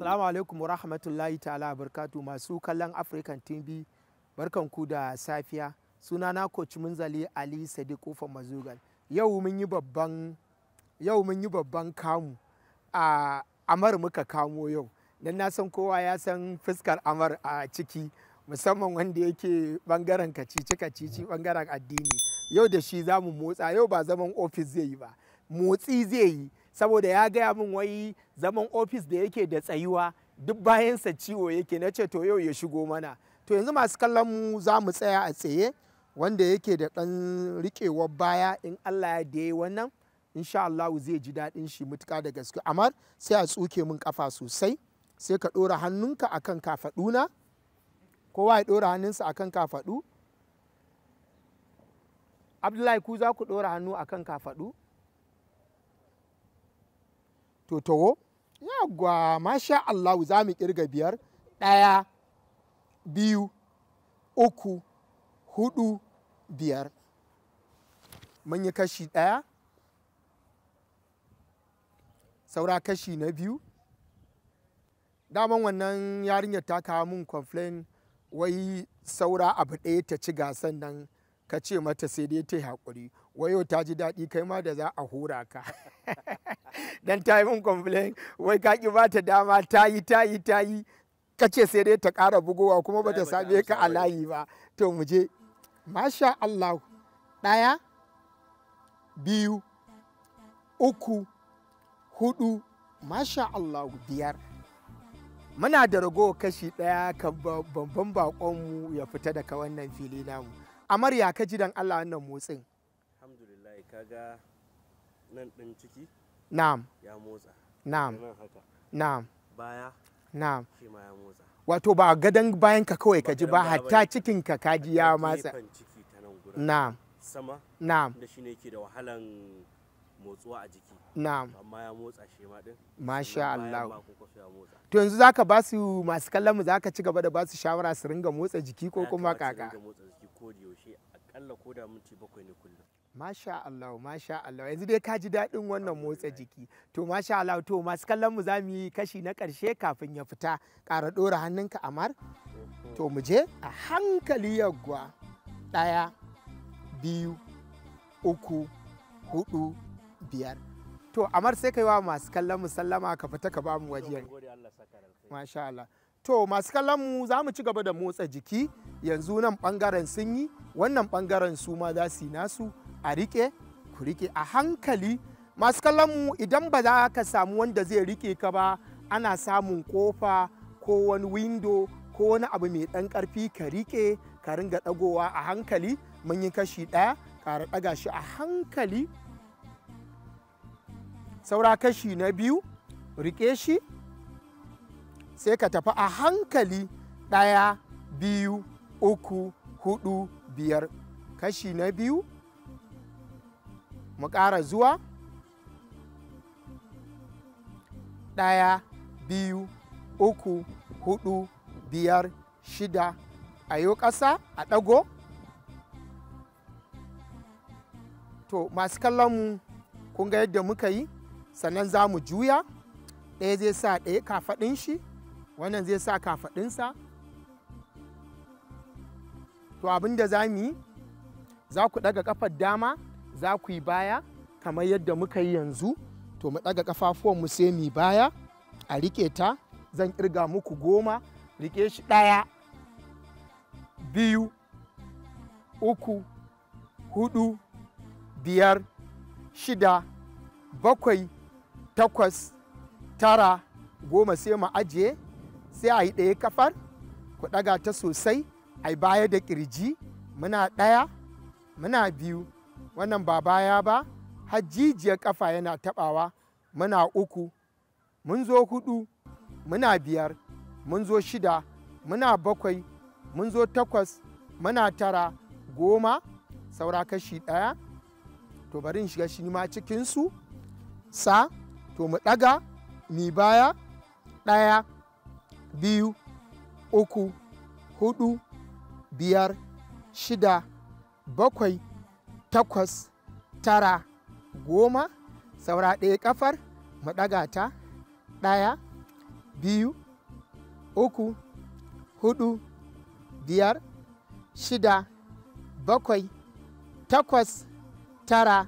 Assalamu alaikum wa rahmatullahi ta'ala barkatu masu kallon African TV, barkanku da safiya. Sunana Coach Munzali Ali Sadiq Kofar Mazugal. Yau mun yi babban kamu a Amar muka kamo yau. Dan na san kowa ya san fuskar Amar a ciki, musamman wanda yake bangaren kacici bangaren addini. Yau da shi za mu motsa, yau ba zaman ofis zai yi ba, motsi zai yi. Saboda ya gaya min wai zaman ofis da yake da tsayuwa duk bayansa ciwo yake, na ce to yau ya shigo mana. To yanzu masu kallon mu za mu tsaya a tsaye, wanda yake da ɗan riƙewar baya in Allah ya da wannan insha Allah zai ji daɗin shi mutuka da gaske. Amma sai a tsuke min kafa sosai, sai ka ɗora hannunka akan kafaɗuna, kowa ya ɗora hannunsa akan kafaɗu. Abdullahi, ku za ku ɗora hannu akan kafaɗu. To taho, yagwa, masha Allah, za mu kirga 5, 1, 2, 3, 4, 5. Mun yi kashi 1, saura kashi na 2. Daman wannan yarinyar ta kawo mun complain wai saura abu ɗaya ta ci gasan nan, ka ce mata sai dai ta yi haƙuri. Wayo ta ji daɗi kai ma da za a hura ka. Dan ta yi mun complain wai ka ki ba ta dama, ta yi ka ce sai dai ta ƙara bugowa kuma ba ta same ka a layi ba. To mu je, masha Allah, 1, 2, 3, 4, masha Allah, 5. Muna da ragowar kashi 1 kan babban baƙonmu ya fita daga wannan fili namu. Amarya, ka ji dan Allah wannan motsin? Alhamdulillah, kaga nan ɗin ciki? Na'am. Ya motsa. Na'am. Nan haka. Na'am. Baya? Na'am. Shi ma ya motsa. Wato ba gadon bayan ka kawai ka ji ba, hatta cikin ka kaji ya matsa. Ciki ta nan gurin. Na'am. Sama? Na'am. Da shi ne yake da wahalan motsuwa a jiki. Na'am. Amma ya motsa shi ma din. Masha Allah. Ya motsa. To yanzu zaka ba su masu kallon mu, zaka ci gaba da ba su shawara su ringa motsa jiki ko kuma kaka? Ringa motsa jiki ko da yaushe, akalla ko da minti 7 ne kullum. Masha Allah, masha Allah. Yanzu dai ka ji daɗin wannan motsa jiki. To masha Allah, to masu kallon mu za mu yi kashi na ƙarshe kafin ya fita. Ƙara ɗora hannunka Amar. To mu je a hankali yagwa. 1, 2, 3, 4, 5. To Amar, sai kai wa masu kallon mu sallama ka fita ka ba mu wajen. Masha Allah. To masu kallon mu za mu ci gaba da motsa jiki. Yanzu nan ɓangaren sun yi, wannan ɓangaren su ma za su yi nasu. A riƙe, ku riƙe a hankali. Masu kallon mu, idan ba za ka samu wanda zai riƙe ka ba, ana samun ƙofa ko wani window ko wani abu mai ɗan ƙarfi ka riƙe, ka ringa ɗagowa a hankali. Mun yi kashi 1, ƙara ɗaga shi a hankali. Saura kashi na 2, riƙe shi, sai ka tafi a hankali. 1, 2, 3, 4, 5. Kashi na 2. Mu ƙara zuwa 1, 2, 3, 4, 5, 6. A yo ƙasa a ɗago. To masu kallon mu, kun ga yadda muka yi, sannan za mu juya. Ɗaya zai sa ɗaya kafaɗin shi, wannan zai sa kafaɗinsa. To abin da za mu yi, za ku ɗaga ƙafar dama, za ku yi baya kamar yadda muka yi yanzu. To mu ɗaga ƙafafuwanmu sai mu yi baya, a riƙe ta. Zan ƙirga muku 10, riƙe shi. 1, 2, 3, 4, 5, 6, 7, 8, 9, 10. Sai mu ajiye, sai a yi ɗaya kafar, ku ɗaga ta sosai, a yi baya da ƙirji. Muna 1, muna 2, wannan ba baya ba, hajjijiyar kafa yana tabawa. Muna 3, mun zo 4, muna 5, mun zo 6, muna 7, mun zo 8, muna 9, 10. Saura kashi 1. To bari in shiga shi ma cikinsu. To mu ɗaga mi baya. 1, 2, 3, 4, 5, 6, 7, 8, 9, 10. Saura ɗaya kafar mu ɗaga ta. 1, 2 3 4 5 6 7 8 9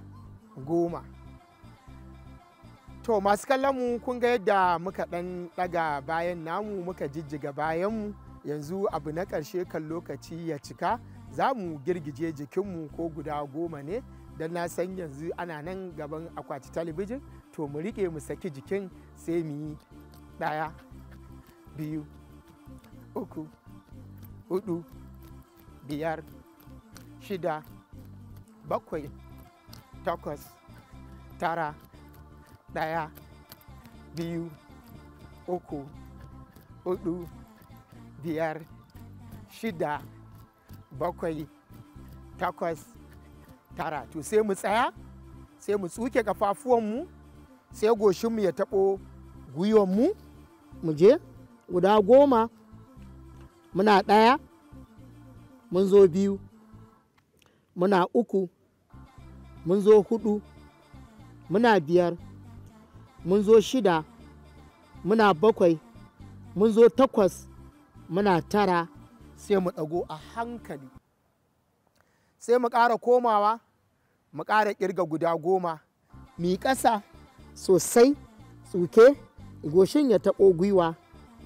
10. To masu kallon mu kun ga yadda muka ɗan ɗaga bayan namu muka jijjiga bayanmu. Yanzu abu na ƙarshe kan lokaci ya cika za mu girgije jikinmu ko guda 10 ne, don na san yanzu ana nan gaban akwati talabijin, to mu riƙe mu saki jikin sai mu yi 1 2 3 4 5 6 7 8 9 1 2 3 4 5 6 7 8 9. To sai mu tsaya, sai mu tsuke kafafuwanmu, sai goshinmu ya taɓo gwiwanmu, mu je guda 10. Muna 1, mun zo 2, muna 3, mun zo 4, muna 5, mun zo 6, muna 7, mun zo 8, muna 9, sai mu ɗago a hankali, sai mu ƙara komawa, mu ƙara ƙirga guda 10, mu yi ƙasa sosai, tsuke goshin ya taɓo gwiwa.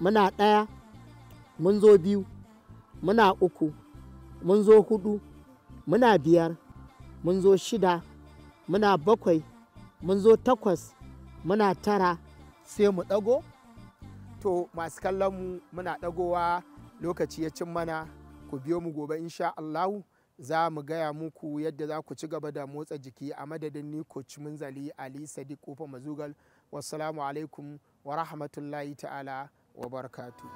Muna 1, mun zo 2, muna 3, mun zo 4, muna 5, mun zo 6, muna 7, mun zo 8, muna 9, sai mu ɗago. To masu kallon mu muna ɗagowa, lokaci ya cin mana, ku biyo mu gobe insha Allahu za mu gaya muku yadda za ku ci gaba da motsa jiki. A madadin ni coach Munzali Ali Sadiq Kofa Mazugal, wassalamu alaikum wa rahmatullahi ta'ala wa barakatuh.